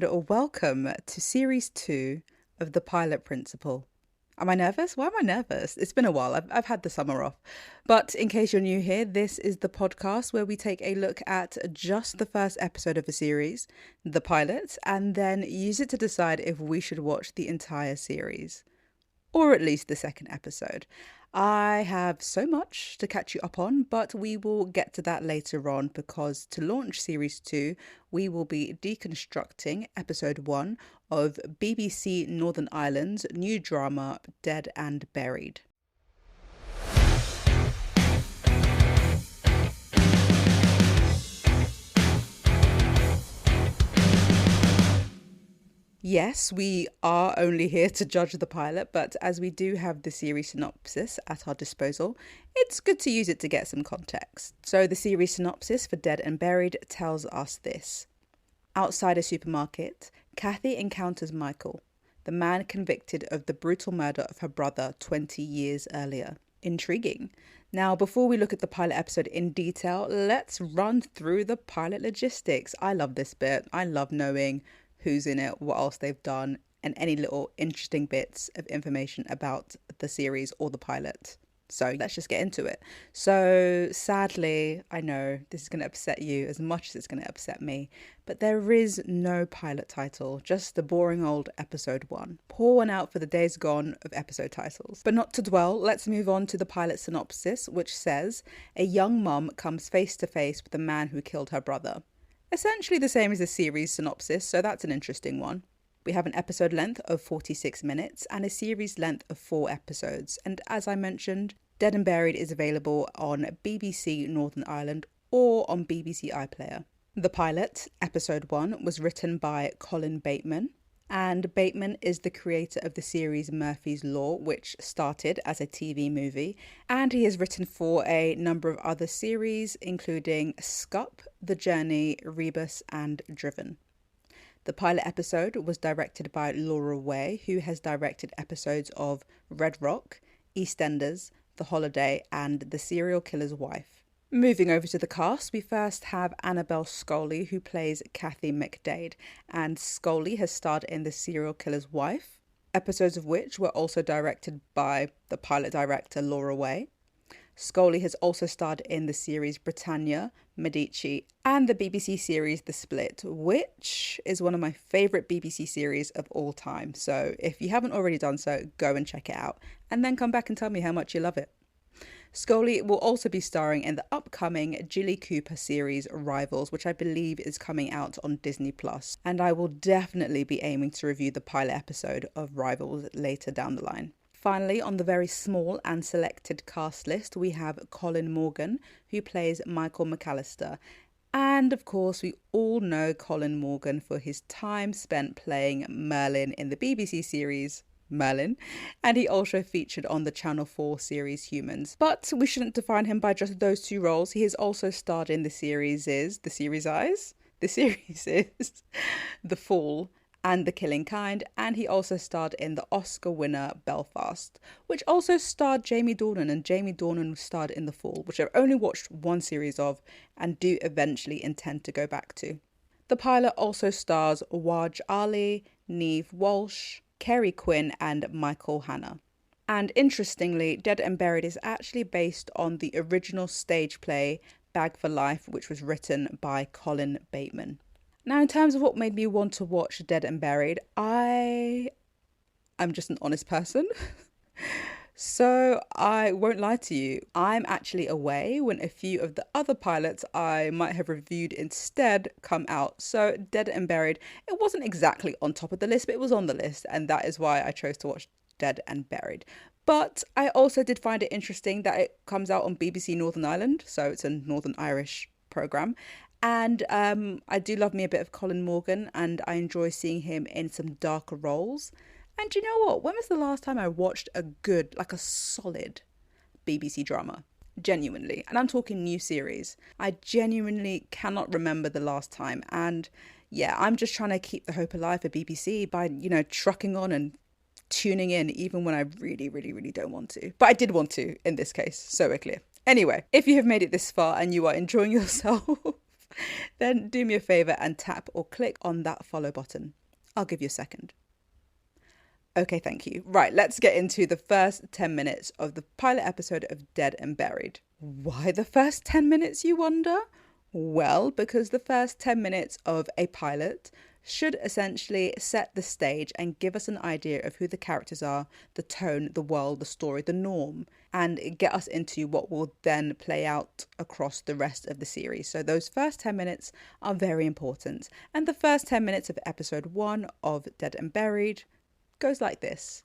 and welcome to Series 2 of The Pilot Principle. Am I nervous? Why am I nervous? It's been a while. I've had the summer off. But in case you're new here, this is the podcast where we take a look at just the first episode of a series, the pilot, and then use it to decide if we should watch the entire series, or at least the second episode. I have so much to catch you up on, but we will get to that later on because to launch Series 2, we will be deconstructing Episode 1 of BBC Northern Ireland's new drama, Dead and Buried. Yes, we are only here to judge the pilot, but as we do have the series synopsis at our disposal, it's good to use it to get some context. So the series synopsis for Dead and Buried tells us this. Outside a supermarket, Cathy encounters Michael, the man convicted of the brutal murder of her brother 20 years earlier. Intriguing. Now, before we look at the pilot episode in detail, let's run through the pilot logistics. I love this bit. I love knowing who's in it, what else they've done, and any little interesting bits of information about the series or the pilot. So let's just get into it. So sadly, I know this is going to upset you as much as it's going to upset me, but there is no pilot title, just the boring old episode 1. Pour one out for the days gone of episode titles. But not to dwell, let's move on to the pilot synopsis, which says, a young mum comes face to face with the man who killed her brother. Essentially the same as the series synopsis, so that's an interesting one. We have an episode length of 46 minutes and a series length of 4 episodes. And as I mentioned, Dead and Buried is available on BBC Northern Ireland or on BBC iPlayer. The pilot, episode 1, was written by Colin Bateman. And Bateman is the creator of the series Murphy's Law, which started as a TV movie. And he has written for a number of other series, including Scup, The Journey, Rebus, and Driven. The pilot episode was directed by Laura Way, who has directed episodes of Red Rock, EastEnders, The Holiday, and The Serial Killer's Wife. Moving over to the cast, we first have Annabelle Scully, who plays Cathy McDade, and Scully has starred in The Serial Killer's Wife, episodes of which were also directed by the pilot director Laura Way. Scully has also starred in the series Britannia, Medici, and the BBC series The Split, which is one of my favourite BBC series of all time. So if you haven't already done so, go and check it out, and then come back and tell me how much you love it. Scully will also be starring in the upcoming Jilly Cooper series Rivals, which I believe is coming out on Disney+. And I will definitely be aiming to review the pilot episode of Rivals later down the line. Finally, on the very small and selected cast list, we have Colin Morgan, who plays Michael McAllister. And of course, we all know Colin Morgan for his time spent playing Merlin in the BBC series Merlin, and he also featured on the Channel 4 series Humans. But we shouldn't define him by just those 2 roles. He has also starred in the series The Fall and The Killing Kind, and he also starred in the Oscar winner Belfast, which also starred Jamie Dornan, and Jamie Dornan starred in The Fall, which I've only watched 1 series of and do eventually intend to go back to. The pilot also stars Waj Ali, Neve Walsh, Kerry Quinn, and Michael Hanna. And interestingly, Dead and Buried is actually based on the original stage play Bag for Life, which was written by Colin Bateman. Now, in terms of what made me want to watch Dead and Buried, I'm just an honest person. So I won't lie to you, I'm actually away when a few of the other pilots I might have reviewed instead come out. So Dead and Buried, it wasn't exactly on top of the list, but it was on the list, and that is why I chose to watch Dead and Buried. But I also did find it interesting that it comes out on BBC Northern Ireland, so it's a Northern Irish programme. And I do love me a bit of Colin Morgan, and I enjoy seeing him in some darker roles. And you know what? When was the last time I watched a good, like a solid BBC drama? Genuinely. And I'm talking new series. I genuinely cannot remember the last time. And yeah, I'm just trying to keep the hope alive for BBC by, trucking on and tuning in even when I really, really, really don't want to. But I did want to in this case, so we're clear. Anyway, if you have made it this far and you are enjoying yourself, then do me a favour and tap or click on that follow button. I'll give you a second. Okay, thank you. Right, let's get into the first 10 minutes of the pilot episode of Dead and Buried. Why the first 10 minutes, you wonder? Well, because the first 10 minutes of a pilot should essentially set the stage and give us an idea of who the characters are, the tone, the world, the story, the norm, and get us into what will then play out across the rest of the series. So those first 10 minutes are very important. And the first 10 minutes of episode 1 of Dead and Buried goes like this.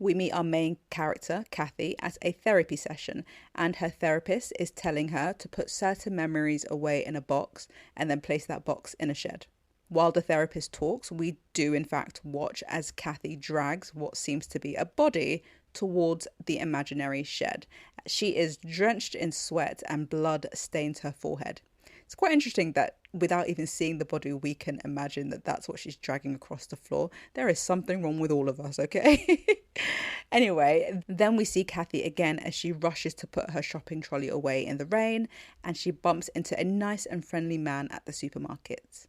We meet our main character, Cathy, at a therapy session, and her therapist is telling her to put certain memories away in a box and then place that box in a shed. While the therapist talks, we do in fact watch as Cathy drags what seems to be a body towards the imaginary shed. She is drenched in sweat and blood stains her forehead. It's quite interesting that without even seeing the body, we can imagine that that's what she's dragging across the floor. There is something wrong with all of us, okay? Anyway, then we see Cathy again as she rushes to put her shopping trolley away in the rain, and she bumps into a nice and friendly man at the supermarket.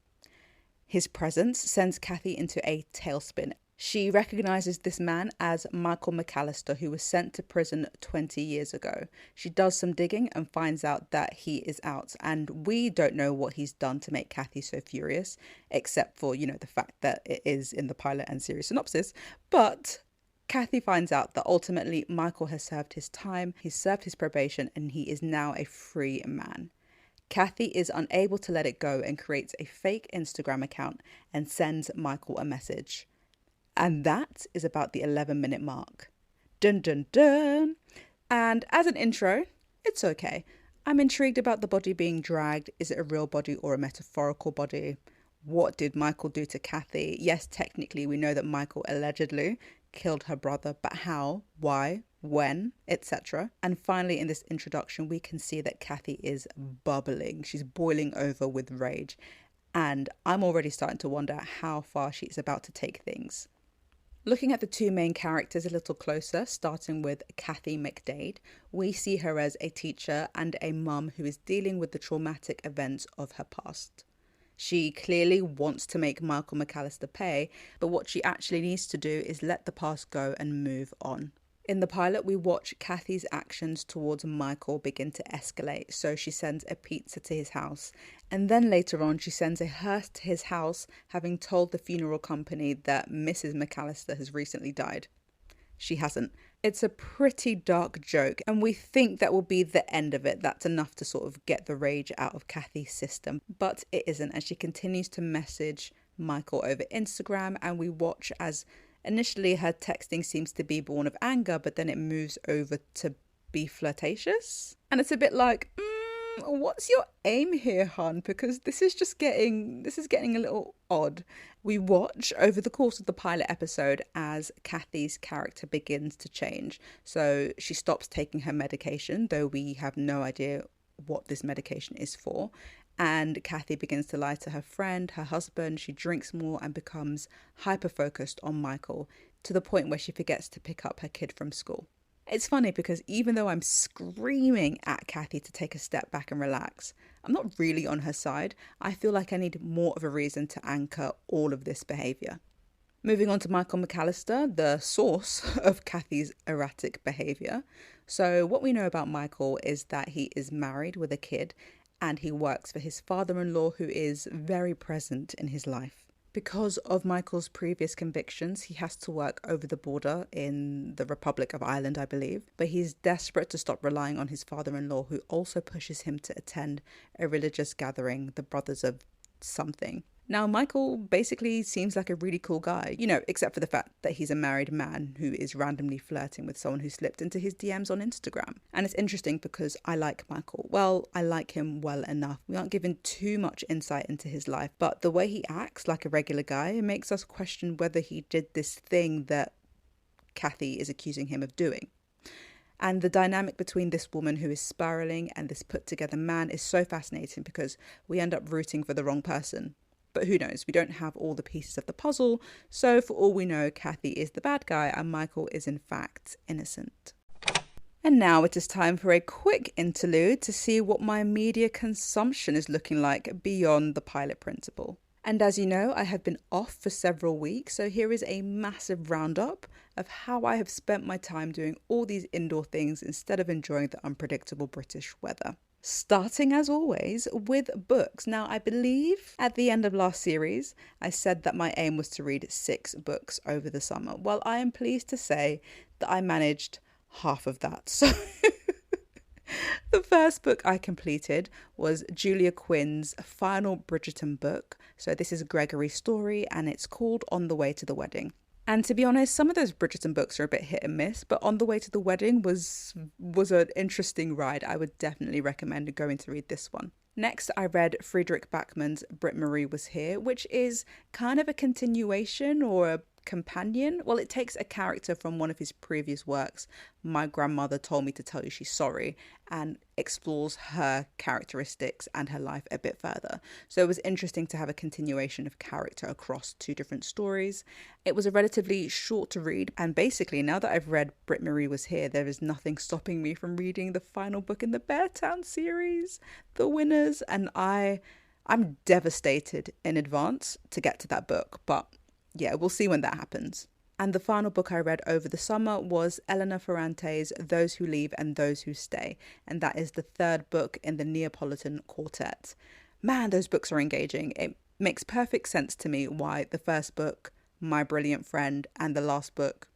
His presence sends Cathy into a tailspin. She recognises this man as Michael McAllister, who was sent to prison 20 years ago. She does some digging and finds out that he is out, and we don't know what he's done to make Cathy so furious, except for, the fact that it is in the pilot and series synopsis. But Cathy finds out that ultimately Michael has served his time, he's served his probation, and he is now a free man. Cathy is unable to let it go and creates a fake Instagram account and sends Michael a message. And that is about the 11-minute mark. Dun dun dun. And as an intro, it's okay. I'm intrigued about the body being dragged. Is it a real body or a metaphorical body? What did Michael do to Cathy? Yes, technically we know that Michael allegedly killed her brother, but how, why, when, etc. And finally in this introduction we can see that Cathy is bubbling. She's boiling over with rage. And I'm already starting to wonder how far she's about to take things. Looking at the two main characters a little closer, starting with Cathy McDade, we see her as a teacher and a mum who is dealing with the traumatic events of her past. She clearly wants to make Michael McAllister pay, but what she actually needs to do is let the past go and move on. In the pilot, we watch Cathy's actions towards Michael begin to escalate, so she sends a pizza to his house. And then later on, she sends a hearse to his house, having told the funeral company that Mrs. McAllister has recently died. She hasn't. It's a pretty dark joke, and we think that will be the end of it. That's enough to sort of get the rage out of Cathy's system. But it isn't, as she continues to message Michael over Instagram, and we watch as initially her texting seems to be born of anger, but then it moves over to be flirtatious. And it's a bit like, what's your aim here, hon? Because this is getting a little odd. We watch over the course of the pilot episode as Cathy's character begins to change. So she stops taking her medication, though we have no idea what this medication is for. And Cathy begins to lie to her friend, her husband. She drinks more and becomes hyper-focused on Michael to the point where she forgets to pick up her kid from school. It's funny because even though I'm screaming at Cathy to take a step back and relax, I'm not really on her side. I feel like I need more of a reason to anchor all of this behaviour. Moving on to Michael McAllister, the source of Cathy's erratic behaviour. So what we know about Michael is that he is married with a kid, and he works for his father-in-law, who is very present in his life. Because of Michael's previous convictions, he has to work over the border in the Republic of Ireland, I believe. But he's desperate to stop relying on his father-in-law, who also pushes him to attend a religious gathering, the Brothers of something. Now, Michael basically seems like a really cool guy, except for the fact that he's a married man who is randomly flirting with someone who slipped into his DMs on Instagram. And it's interesting because I like Michael. Well, I like him well enough. We aren't given too much insight into his life, but the way he acts like a regular guy, it makes us question whether he did this thing that Cathy is accusing him of doing. And the dynamic between this woman who is spiraling and this put-together man is so fascinating because we end up rooting for the wrong person. But who knows, we don't have all the pieces of the puzzle, so for all we know, Cathy is the bad guy and Michael is in fact innocent. And now it is time for a quick interlude to see what my media consumption is looking like beyond the pilot principle. And as you know, I have been off for several weeks, so here is a massive roundup of how I have spent my time doing all these indoor things instead of enjoying the unpredictable British weather. Starting as always with books. Now, I believe at the end of last series, I said that my aim was to read 6 books over the summer. Well, I am pleased to say that I managed half of that. So the first book I completed was Julia Quinn's final Bridgerton book. So this is Gregory's story and it's called On the Way to the Wedding. And to be honest, some of those Bridgerton books are a bit hit and miss, but On the Way to the Wedding was an interesting ride. I would definitely recommend going to read this one. Next, I read Friedrich Bachmann's Brit Marie Was Here, which is kind of a continuation or a companion. Well, it takes a character from one of his previous works, My Grandmother Told Me to Tell You She's Sorry, and explores her characteristics and her life a bit further. So it was interesting to have a continuation of character across 2 different stories. It was a relatively short to read, and basically now that I've read Brit Marie Was Here, there is nothing stopping me from reading the final book in the Beartown series, The Winners, and I'm devastated in advance to get to that book, but yeah, we'll see when that happens. And the final book I read over the summer was Elena Ferrante's Those Who Leave and Those Who Stay. And that is the 3rd book in the Neapolitan Quartet. Man, those books are engaging. It makes perfect sense to me why the first book, My Brilliant Friend, and the last book,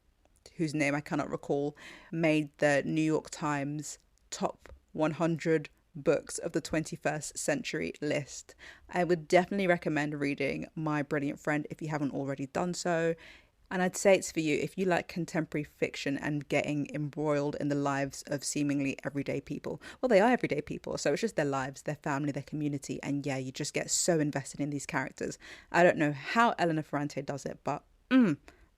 whose name I cannot recall, made the New York Times top 100 books of the 21st century list. I would definitely recommend reading My Brilliant Friend if you haven't already done so. And I'd say it's for you if you like contemporary fiction and getting embroiled in the lives of seemingly everyday people. Well, they are everyday people, so it's just their lives, their family, their community, and yeah, you just get so invested in these characters. I don't know how Elena Ferrante does it, but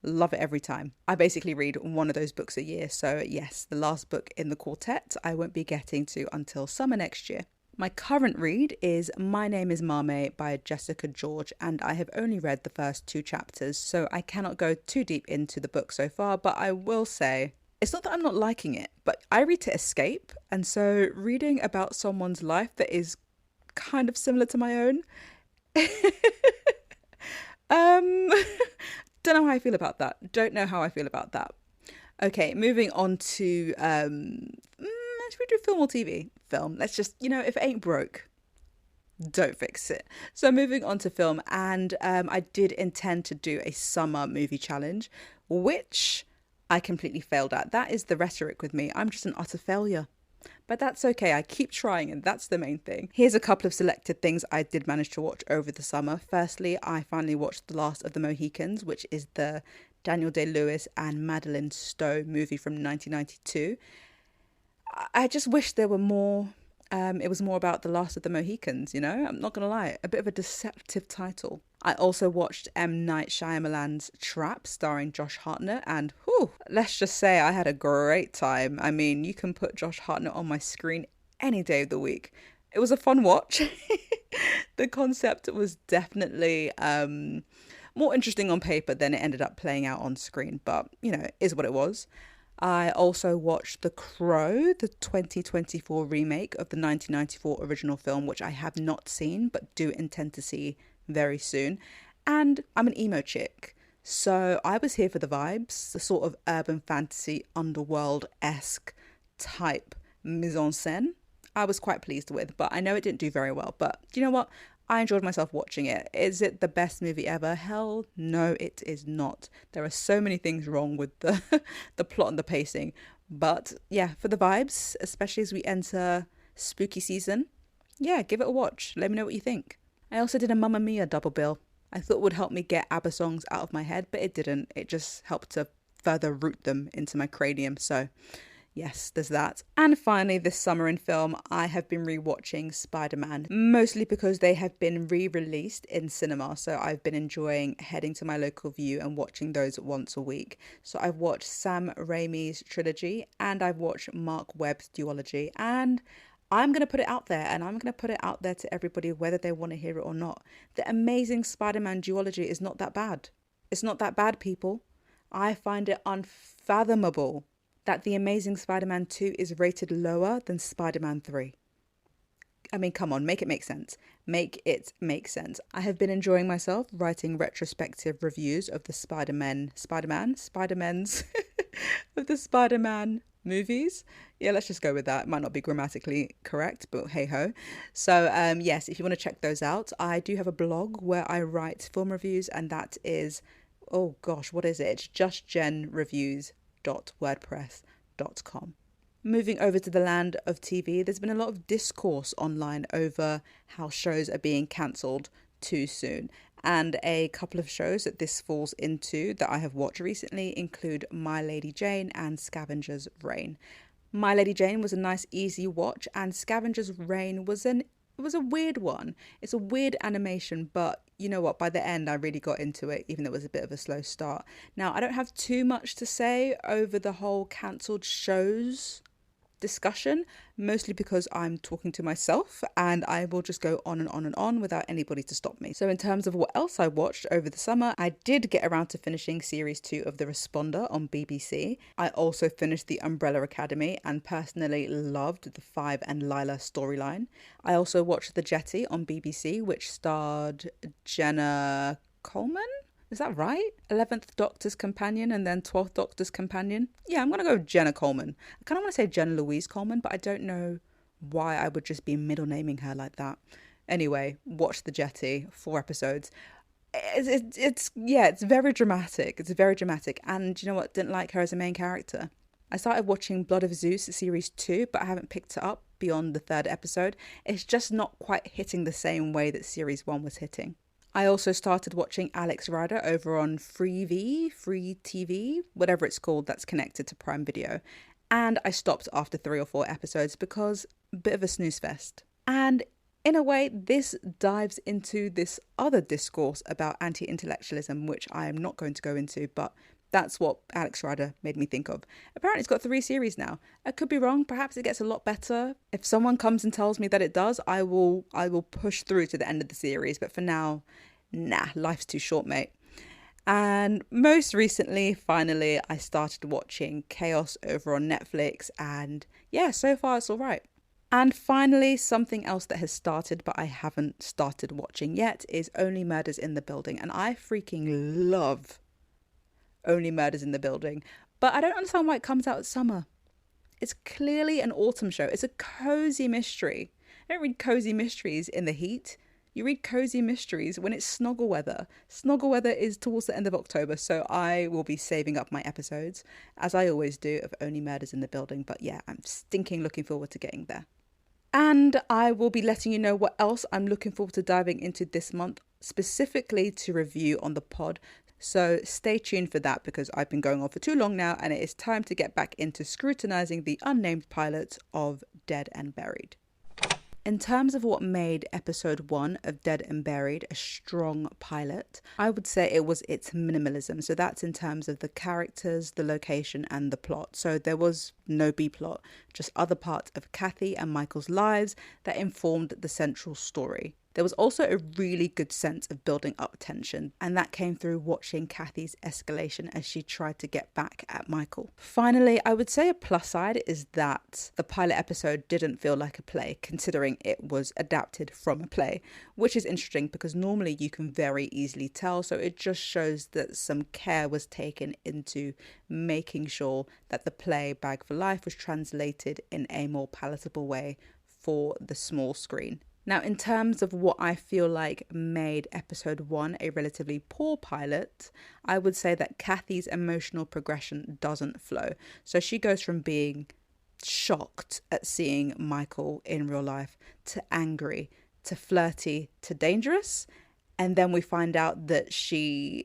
love it every time. I basically read one of those books a year, so yes, the last book in the quartet I won't be getting to until summer next year. My current read is My Name is Mame by Jessica George, and I have only read the first 2 chapters, so I cannot go too deep into the book so far, but I will say, it's not that I'm not liking it, but I read to escape, and so reading about someone's life that is kind of similar to my own, don't know how I feel about that. Don't know how I feel about that. Okay, moving on to, should we do film or TV? Film. Let's just, if it ain't broke, don't fix it. So moving on to film, and I did intend to do a summer movie challenge, which I completely failed at. That is the rhetoric with me. I'm just an utter failure. But that's okay, I keep trying and that's the main thing. Here's a couple of selected things I did manage to watch over the summer. Firstly, I finally watched The Last of the Mohicans, which is the Daniel Day-Lewis and Madeleine Stowe movie from 1992. I just wish there were more, it was more about The Last of the Mohicans, I'm not gonna lie, a bit of a deceptive title. I also watched M. Night Shyamalan's Trap, starring Josh Hartnett, and let's just say I had a great time. I mean, you can put Josh Hartnett on my screen any day of the week. It was a fun watch. The concept was definitely more interesting on paper than it ended up playing out on screen, but, it is what it was. I also watched The Crow, the 2024 remake of the 1994 original film, which I have not seen but do intend to see very soon. And I'm an emo chick, so I was here for the vibes, the sort of urban fantasy underworld-esque type mise-en-scène I was quite pleased with, but I know it didn't do very well. But you know what? I enjoyed myself watching it. Is it the best movie ever? Hell no, it is not. There are so many things wrong with the the plot and the pacing. But yeah, for the vibes, especially as we enter spooky season, yeah, give it a watch. Let me know what you think. I also did a Mamma Mia double bill. I thought it would help me get ABBA songs out of my head, but it didn't. It just helped to further root them into my cranium. So yes, there's that. And finally, this summer in film, I have been rewatching Spider-Man, mostly because they have been re-released in cinema. So I've been enjoying heading to my local view and watching those once a week. So I've watched Sam Raimi's trilogy and I've watched Mark Webb's duology. And I'm going to put it out there, and I'm going to put it out there to everybody, whether they want to hear it or not. The Amazing Spider-Man duology is not that bad. It's not that bad, people. I find it unfathomable that The Amazing Spider-Man 2 is rated lower than Spider-Man 3. I mean, come on, make it make sense. Make it make sense. I have been enjoying myself writing retrospective reviews of the Spider-Men's of the Spider-Man movies. Yeah, let's just go with that. It might not be grammatically correct, but hey ho. So yes, if you want to check those out, I do have a blog where I write film reviews, and that is, oh gosh, what is it? It's justgenreviews.wordpress.com. Moving over to the land of TV, there's been a lot of discourse online over how shows are being cancelled too soon. And a couple of shows that this falls into that I have watched recently include My Lady Jane and Scavenger's Reign. My Lady Jane was a nice easy watch, and Scavenger's Reign was a weird one. It's a weird animation, but you know what, by the end I really got into it, even though it was a bit of a slow start. Now, I don't have too much to say over the whole cancelled shows discussion, mostly because I'm talking to myself, and I will just go on and on and on without anybody to stop me. So in terms of what else I watched over the summer, I did get around to finishing series 2 of The Responder on BBC. I also finished The Umbrella Academy and personally loved the Five and Lila storyline. I also watched The Jetty on BBC, which starred Jenna Coleman. Is that right? 11th Doctor's companion and then 12th Doctor's companion? Yeah, I'm going to go with Jenna Coleman. I kind of want to say Jenna Louise Coleman, but I don't know why I would just be middle naming her like that. Anyway, watch The Jetty, 4 episodes. It's very dramatic. It's very dramatic. And you know what? Didn't like her as a main character. I started watching Blood of Zeus series 2, but I haven't picked it up beyond the 3rd episode. It's just not quite hitting the same way that series 1 was hitting. I also started watching Alex Rider over on Free TV, whatever it's called, that's connected to Prime Video. And I stopped after 3 or 4 episodes because a bit of a snooze fest. And in a way, this dives into this other discourse about anti-intellectualism, which I am not going to go into, but that's what Alex Rider made me think of. Apparently it's got 3 series now. I could be wrong. Perhaps it gets a lot better. If someone comes and tells me that it does, I will push through to the end of the series. But for now, nah, life's too short, mate. And most recently, finally, I started watching Chaos over on Netflix. And yeah, so far it's all right. And finally, something else that has started, but I haven't started watching yet, is Only Murders in the Building. And I freaking love Only Murders in the Building, but I don't understand why it comes out at summer. It's clearly an autumn show. It's a cozy mystery. I don't read cozy mysteries in the heat. You read cozy mysteries when it's snuggle weather. Snuggle weather is towards the end of October, so I will be saving up my episodes, as I always do, of Only Murders in the Building. But yeah, I'm stinking looking forward to getting there. And I will be letting you know what else I'm looking forward to diving into this month, specifically to review on the pod. So stay tuned for that, because I've been going on for too long now, and it is time to get back into scrutinising the unnamed pilots of Dead and Buried. In terms of what made episode 1 of Dead and Buried a strong pilot, I would say it was its minimalism. So that's in terms of the characters, the location and the plot. So there was no B-plot, just other parts of Cathy and Michael's lives that informed the central story. There was also a really good sense of building up tension, and that came through watching Cathy's escalation as she tried to get back at Michael. Finally, I would say a plus side is that the pilot episode didn't feel like a play, considering it was adapted from a play, which is interesting because normally you can very easily tell, so it just shows that some care was taken into making sure that the play Bag for Life was translated in a more palatable way for the small screen. Now, in terms of what I feel like made episode 1 a relatively poor pilot, I would say that Cathy's emotional progression doesn't flow. So she goes from being shocked at seeing Michael in real life to angry, to flirty, to dangerous. And then we find out that she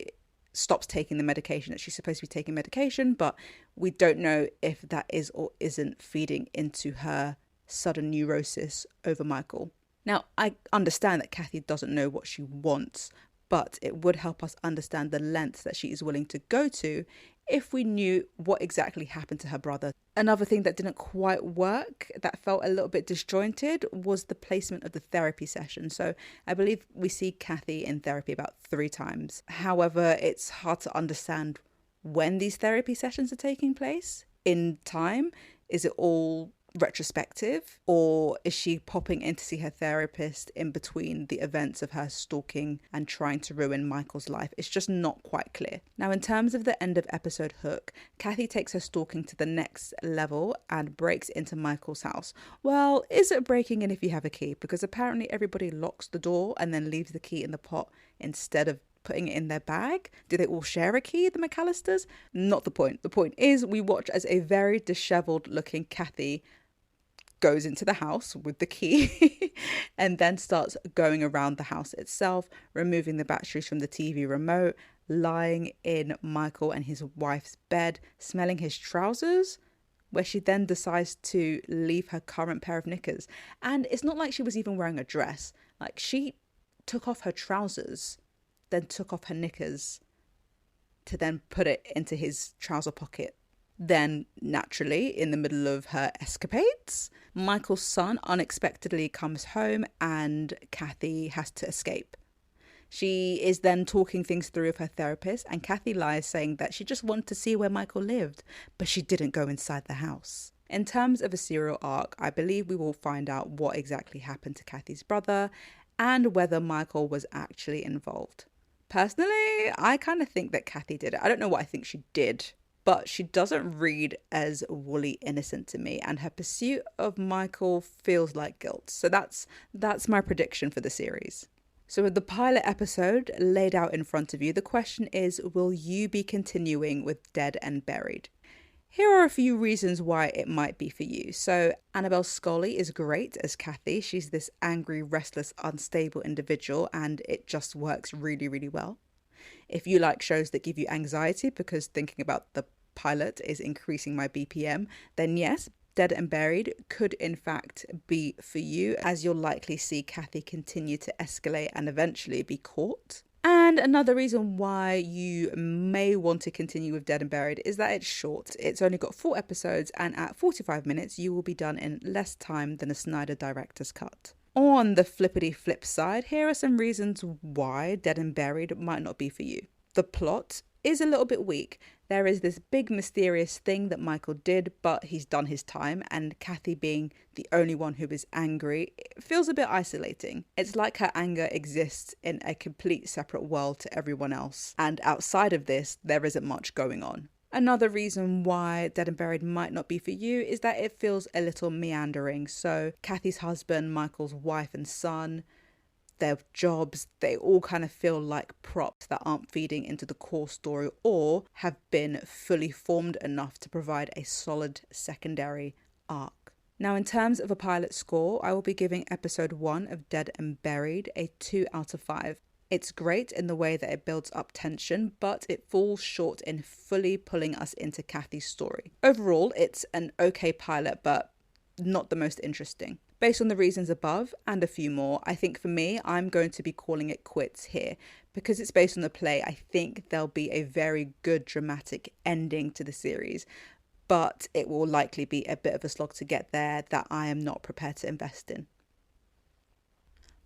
stops taking the medication, that she's supposed to be taking medication, but we don't know if that is or isn't feeding into her sudden neurosis over Michael. Now, I understand that Cathy doesn't know what she wants, but it would help us understand the lengths that she is willing to go to if we knew what exactly happened to her brother. Another thing that didn't quite work, that felt a little bit disjointed, was the placement of the therapy session. So I believe we see Cathy in therapy about 3 times. However, it's hard to understand when these therapy sessions are taking place. in time? Is it all retrospective, or is she popping in to see her therapist in between the events of her stalking and trying to ruin Michael's life? It's just not quite clear. Now, in terms of the end of episode hook, Cathy takes her stalking to the next level and breaks into Michael's house. Well, is it breaking in if you have a key? Because apparently everybody locks the door and then leaves the key in the pot instead of putting it in their bag. Do they all share a key, the McAllisters? Not the point. The point is we watch as a very disheveled looking Cathy goes into the house with the key and then starts going around the house itself, removing the batteries from the TV remote, lying in Michael and his wife's bed, smelling his trousers, where she then decides to leave her current pair of knickers. And it's not like she was even wearing a dress. Like, she took off her trousers, then took off her knickers to then put it into his trouser pocket. Then, naturally, in the middle of her escapades, Michael's son unexpectedly comes home and Cathy has to escape. She is then talking things through with her therapist, and Cathy lies, saying that she just wanted to see where Michael lived, but she didn't go inside the house. In terms of a serial arc, I believe we will find out what exactly happened to Cathy's brother and whether Michael was actually involved. Personally, I kind of think that Cathy did it. I don't know what I think she did, but she doesn't read as woolly innocent to me, and her pursuit of Michael feels like guilt. So that's my prediction for the series. So with the pilot episode laid out in front of you, the question is, will you be continuing with Dead and Buried? Here are a few reasons why it might be for you. So Annabelle Scully is great as Cathy. She's this angry, restless, unstable individual, and it just works really, really well. If you like shows that give you anxiety because thinking about the pilot is increasing my BPM, then yes, Dead and Buried could in fact be for you, as you'll likely see Cathy continue to escalate and eventually be caught. And another reason why you may want to continue with Dead and Buried is that it's short. It's only got 4 episodes, and at 45 minutes you will be done in less time than a Snyder director's cut. On the flippity flip side, here are some reasons why Dead and Buried might not be for you. The plot is a little bit weak. There is this big mysterious thing that Michael did, but he's done his time, and Cathy being the only one who is angry, it feels a bit isolating. It's like her anger exists in a complete separate world to everyone else, and outside of this, there isn't much going on. Another reason why Dead and Buried might not be for you is that it feels a little meandering. So Cathy's husband, Michael's wife and son, their jobs, they all kind of feel like props that aren't feeding into the core story or have been fully formed enough to provide a solid secondary arc. Now, in terms of a pilot score, I will be giving episode 1 of Dead and Buried a 2 out of 5. It's great in the way that it builds up tension, but it falls short in fully pulling us into Cathy's story. Overall, it's an okay pilot, but not the most interesting. Based on the reasons above and a few more, I think for me, I'm going to be calling it quits here. Because it's based on the play, I think there'll be a very good dramatic ending to the series, but it will likely be a bit of a slog to get there that I am not prepared to invest in.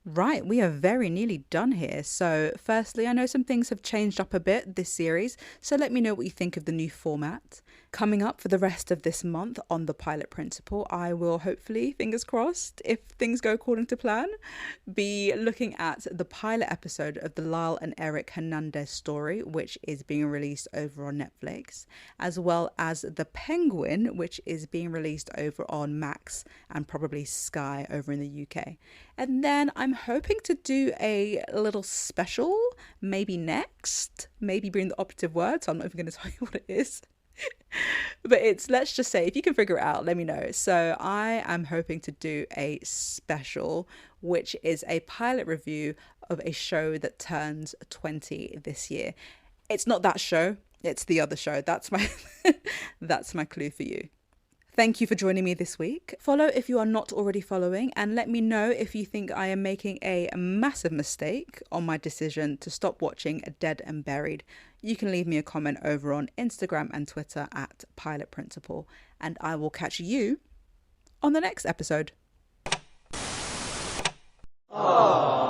Right, we are very nearly done here. So firstly, I know some things have changed up a bit this series, so let me know what you think of the new format. Coming up for the rest of this month on The Pilot Principle, I will hopefully, fingers crossed, if things go according to plan, be looking at the pilot episode of the Lyle and Eric Hernandez story, which is being released over on Netflix, as well as The Penguin, which is being released over on Max and probably Sky over in the UK. And then I'm hoping to do a little special, maybe next, maybe bring the operative word, so I'm not even going to tell you what it is. But it's, let's just say, if you can figure it out, let me know. So I am hoping to do a special, which is a pilot review of a show that turns 20 this year. It's not that show, it's the other show. That's my that's my clue for you. Thank you for joining me this week. Follow if you are not already following, and let me know if you think I am making a massive mistake on my decision to stop watching Dead and Buried. You can leave me a comment over on Instagram and Twitter at Pilot Principle, and I will catch you on the next episode. Aww.